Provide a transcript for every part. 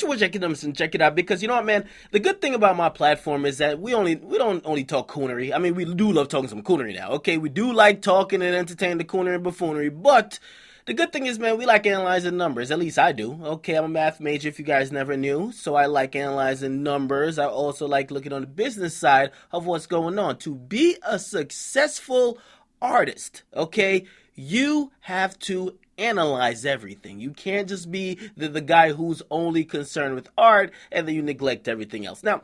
make sure and check it out, because you know what, man, the good thing about my platform is that we don't only talk coonery. I mean, we do love talking some coonery now, okay? We do like talking and entertaining the coonery and buffoonery, but the good thing is, man, we like analyzing numbers. At least I do. Okay, I'm a math major if you guys never knew. So I like analyzing numbers. I also like looking on the business side of what's going on. To be a successful artist, okay, you have to analyze everything. You can't just be the guy who's only concerned with art and then you neglect everything else. Now,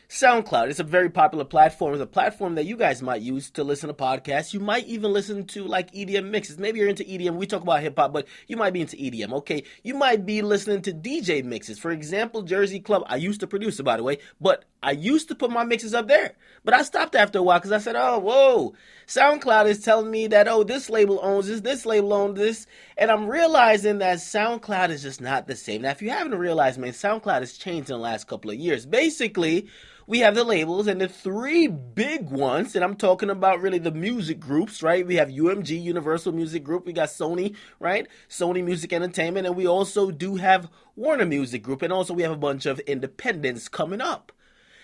SoundCloud is a very popular platform. It's a platform that you guys might use to listen to podcasts. You might even listen to like EDM mixes. Maybe you're into EDM. We talk about hip hop, but you might be into EDM, okay? You might be listening to DJ mixes. For example, Jersey Club. I used to produce it, by the way, but I used to put my mixes up there. But I stopped after a while because I said, oh, whoa, SoundCloud is telling me that, oh, this label owns this label owns this. And I'm realizing that SoundCloud is just not the same. Now, if you haven't realized, man, SoundCloud has changed in the last couple of years. Basically, we have the labels and the three big ones, and I'm talking about really the music groups, right? We have UMG, Universal Music Group. We got Sony, right? Sony Music Entertainment. And we also do have Warner Music Group. And also we have a bunch of independents coming up.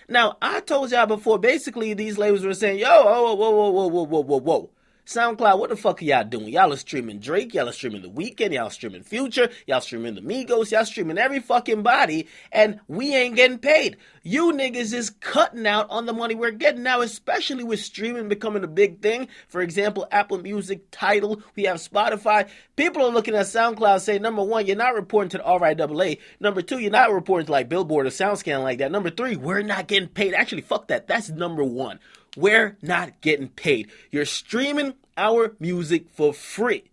Now, I told y'all before, basically these labels were saying, yo, whoa. SoundCloud, what the fuck are y'all doing? Y'all are streaming Drake, y'all are streaming The Weeknd, y'all are streaming Future, y'all streaming the Migos, y'all streaming every fucking body, and we ain't getting paid. You niggas is cutting out on the money we're getting now, especially with streaming becoming a big thing. For example, Apple Music, Tidal, we have Spotify. People are looking at SoundCloud saying, number one, you're not reporting to the RIAA. Number two, you're not reporting to like Billboard or SoundScan like that. Number three, we're not getting paid. Actually, fuck that. That's number one. We're not getting paid. You're streaming our music for free.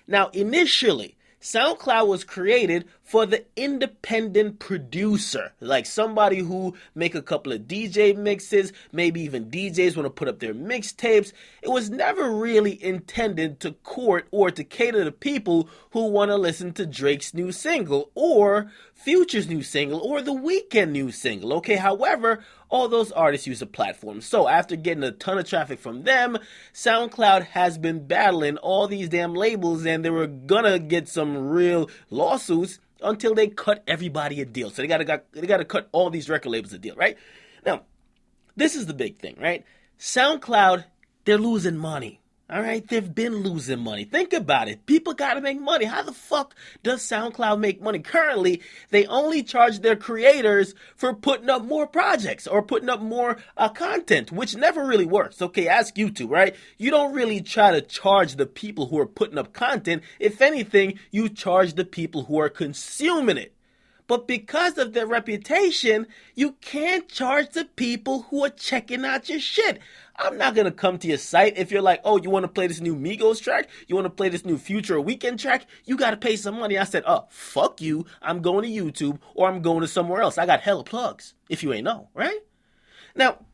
Now, initially, SoundCloud was created for the independent producer, like somebody who make a couple of DJ mixes, maybe even DJs want to put up their mixtapes. It was never really intended to court or to cater to people who want to listen to Drake's new single or Future's new single or The Weeknd new single. Okay, however, all those artists use a platform. So after getting a ton of traffic from them, SoundCloud has been battling all these damn labels, and they were gonna get some real lawsuits until they cut everybody a deal. So they gotta cut all these record labels a deal, right? Now, this is the big thing, right? SoundCloud, they're losing money. All right, they've been losing money. Think about it. People got to make money. How the fuck does SoundCloud make money? Currently, they only charge their creators for putting up more projects or putting up more content, which never really works. Okay, ask YouTube, right? You don't really try to charge the people who are putting up content. If anything, you charge the people who are consuming it. But because of their reputation, you can't charge the people who are checking out your shit. I'm not going to come to your site if you're like, oh, you want to play this new Migos track? You want to play this new Future or Weeknd track? You got to pay some money. I said, oh, fuck you. I'm going to YouTube or I'm going to somewhere else. I got hella plugs, if you ain't know, right? Now,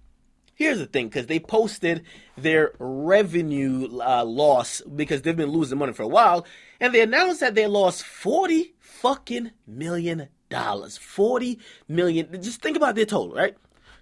here's the thing, because they posted their revenue loss because they've been losing money for a while, and they announced that they lost $40 fucking million. $40 million. Just think about their total, right?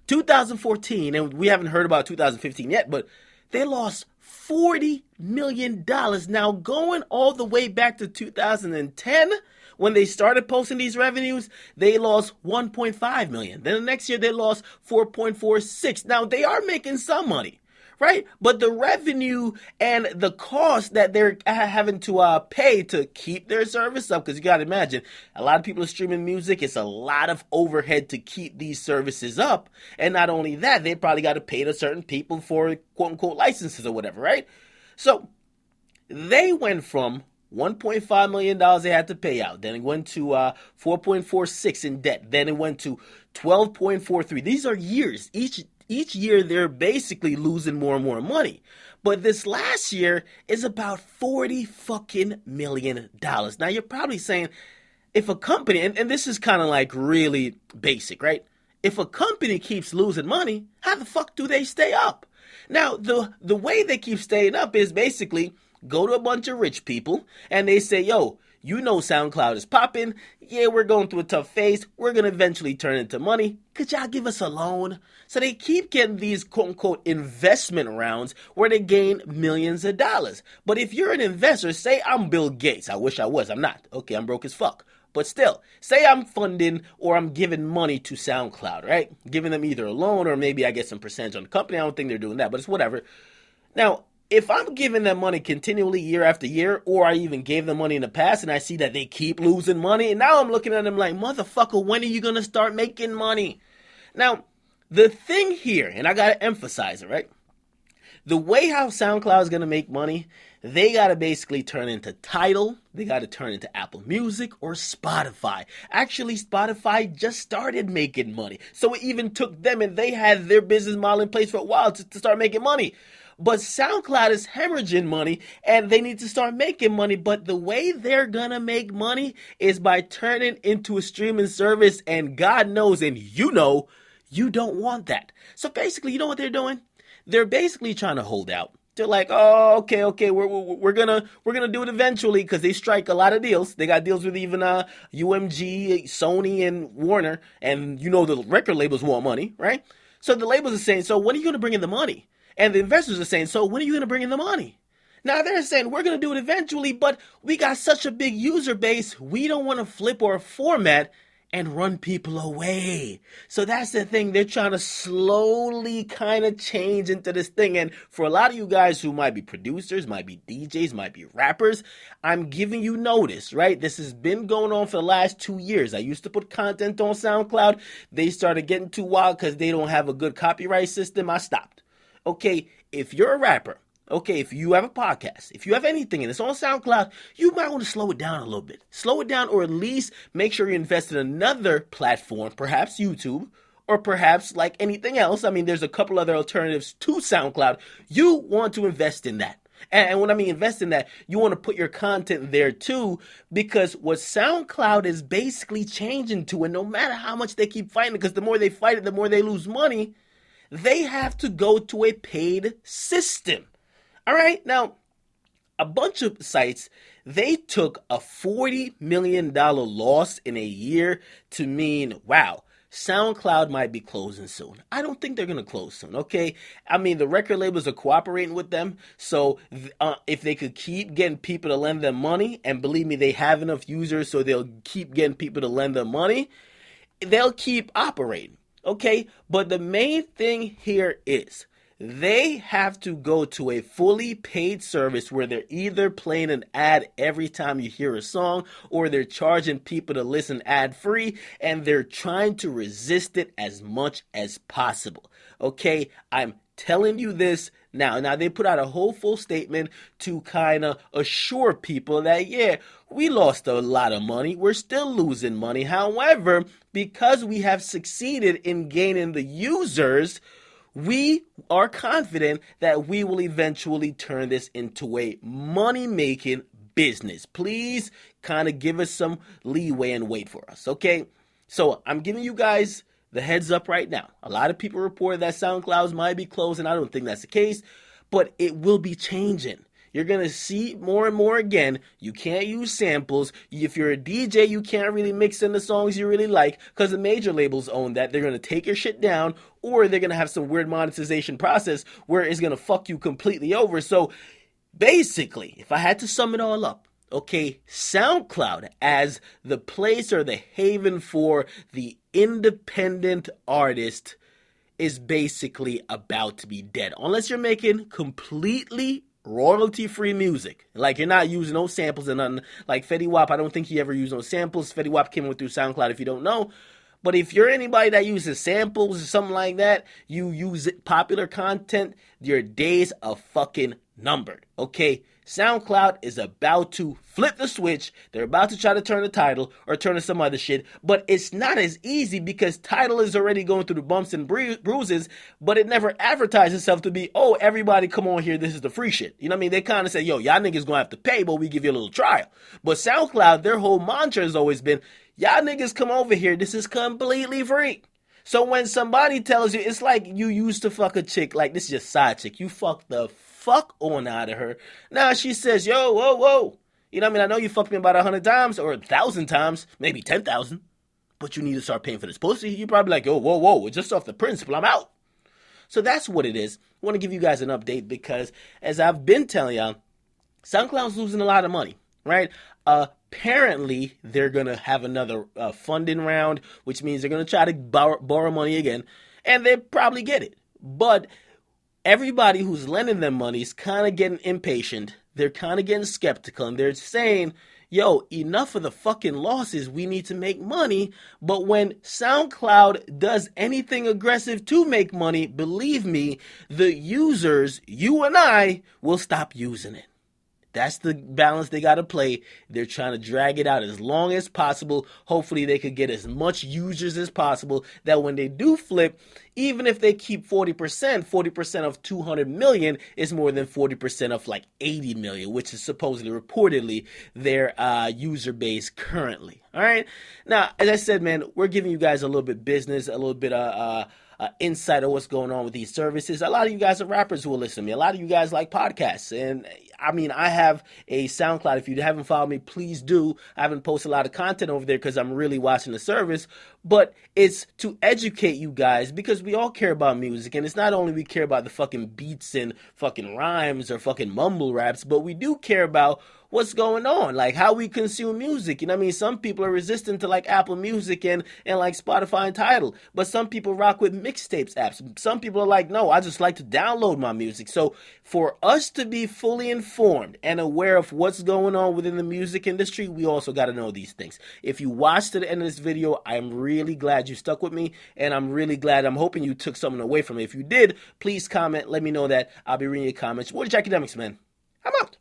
2014, and we haven't heard about 2015 yet, but they lost $40 million. Now, going all the way back to 2010, when they started posting these revenues, they lost 1.5 million. Then the next year, they lost 4.46. Now, they are making some money, right? But the revenue and the cost that they're having to pay to keep their service up, because you got to imagine, a lot of people are streaming music. It's a lot of overhead to keep these services up. And not only that, they probably got to pay to certain people for quote-unquote licenses or whatever, right? So they went from $1.5 million they had to pay out. Then it went to 4.46 in debt. Then it went to 12.43. These are years. Each year, they're basically losing more and more money. But this last year is about $40 fucking million. Now, you're probably saying, if a company, and this is kind of like really basic, right? If a company keeps losing money, how the fuck do they stay up? Now, the way they keep staying up is basically go to a bunch of rich people, and they say, yo, you know SoundCloud is popping. Yeah, we're going through a tough phase. We're going to eventually turn into money. Could y'all give us a loan? So they keep getting these quote-unquote investment rounds where they gain millions of dollars. But if you're an investor, say I'm Bill Gates. I wish I was. I'm not. Okay, I'm broke as fuck. But still, say I'm funding or I'm giving money to SoundCloud, right? Giving them either a loan or maybe I get some percentage on the company. I don't think they're doing that, but it's whatever. Now, if I'm giving them money continually year after year, or I even gave them money in the past and I see that they keep losing money, and now I'm looking at them like, motherfucker, when are you going to start making money? Now, the thing here, and I got to emphasize it, right? The way how SoundCloud is going to make money, they got to basically turn into Tidal, they got to turn into Apple Music or Spotify. Actually, Spotify just started making money. So it even took them, and they had their business model in place for a while to start making money. But SoundCloud is hemorrhaging money, and they need to start making money. But the way they're going to make money is by turning into a streaming service, and God knows, and you know, you don't want that. So basically, you know what they're doing? They're basically trying to hold out. They're like, oh, okay, we're gonna do it eventually, because they strike a lot of deals. They got deals with even UMG, Sony, and Warner, and you know the record labels want money, right? So the labels are saying, so when are you gonna bring in the money? And the investors are saying, so when are you gonna bring in the money? Now they're saying we're gonna do it eventually, but we got such a big user base, we don't want to flip our format and run people away. So that's the thing. They're trying to slowly kind of change into this thing. And for a lot of you guys who might be producers, might be DJs, might be rappers, I'm giving you notice, right? This has been going on for the last 2 years. I used to put content on SoundCloud. They started getting too wild because they don't have a good copyright system. I stopped. Okay, if you're a rapper, okay, if you have a podcast, if you have anything and it's on SoundCloud, you might want to slow it down a little bit. Slow it down, or at least make sure you invest in another platform, perhaps YouTube, or perhaps like anything else. I mean, there's a couple other alternatives to SoundCloud. You want to invest in that. And when I mean invest in that, you want to put your content there too, because what SoundCloud is basically changing to, and no matter how much they keep fighting, because the more they fight it, the more they lose money, they have to go to a paid system. All right, now, a bunch of sites, they took a $40 million loss in a year to mean, wow, SoundCloud might be closing soon. I don't think they're going to close soon, okay? I mean, the record labels are cooperating with them, so if they could keep getting people to lend them money, and believe me, they have enough users, so they'll keep getting people to lend them money, they'll keep operating, okay? But the main thing here is, they have to go to a fully paid service where they're either playing an ad every time you hear a song, or they're charging people to listen ad-free, and they're trying to resist it as much as possible. Okay, I'm telling you this now. Now, they put out a whole full statement to kind of assure people that, yeah, we lost a lot of money. We're still losing money. However, because we have succeeded in gaining the users, we are confident that we will eventually turn this into a money-making business. Please kind of give us some leeway and wait for us, okay? So I'm giving you guys the heads up right now. A lot of people report that SoundCloud might be closing. I don't think that's the case, but it will be changing. You're going to see more and more again. You can't use samples. If you're a DJ, you can't really mix in the songs you really like, because the major labels own that. They're going to take your shit down, or they're going to have some weird monetization process where it's going to fuck you completely over. So basically, if I had to sum it all up, okay, SoundCloud as the place or the haven for the independent artist is basically about to be dead. Unless you're making completely royalty-free music. Like, you're not using no samples and nothing. Like Fetty Wap, I don't think he ever used no samples. Fetty Wap came through SoundCloud, if you don't know. But if you're anybody that uses samples or something like that, you use popular content, your days are fucking numbered, okay? SoundCloud is about to flip the switch. They're about to try to turn to Tidal or turn to some other shit, but it's not as easy because Tidal is already going through the bumps and bruises, but it never advertised itself to be, oh, everybody come on here, this is the free shit. You know what I mean? They kind of say, yo, y'all niggas gonna have to pay, but we give you a little trial. But SoundCloud, their whole mantra has always been, y'all niggas come over here, this is completely free. So when somebody tells you, it's like you used to fuck a chick, like this is your side chick, you fuck the fuck on out of her. Now she says, yo, whoa. You know what I mean? I know you fucked me about 100 times or 1,000 times, maybe 10,000, but you need to start paying for this pussy. You're probably like, yo, whoa, just off the principle, I'm out. So that's what it is. I want to give you guys an update because, as I've been telling y'all, SoundCloud's losing a lot of money, right? apparently they're going to have another funding round, which means they're going to try to borrow money again, and they probably get it. But everybody who's lending them money is kind of getting impatient. They're kind of getting skeptical, and they're saying, yo, enough of the fucking losses. We need to make money. But when SoundCloud does anything aggressive to make money, believe me, the users, you and I, will stop using it. That's the balance they got to play. They're trying to drag it out as long as possible. Hopefully they could get as much users as possible that when they do flip, even if they keep 40% of 200 million is more than 40% of like 80 million, which is supposedly reportedly their user base currently. All right. Now, as I said, man, we're giving you guys a little bit business, a little bit insight of what's going on with these services. A lot of you guys are rappers who will listen to me. A lot of you guys like podcasts. And I mean, I have a SoundCloud. If you haven't followed me, please do. I haven't posted a lot of content over there because I'm really watching the service. But it's to educate you guys because we all care about music. And it's not only we care about the fucking beats and fucking rhymes or fucking mumble raps, but we do care about what's going on, like how we consume music. You know what I mean? Some people are resistant to like Apple Music and like Spotify and Tidal, but some people rock with mixtapes apps. Some people are like, no, I just like to download my music. So for us to be fully informed and aware of what's going on within the music industry, we also got to know these things. If you watched to the end of this video, I'm really glad you stuck with me, and I'm hoping you took something away from it. If you did, please comment, let me know that. I'll be reading your comments. What is Akademiks, man? I'm out.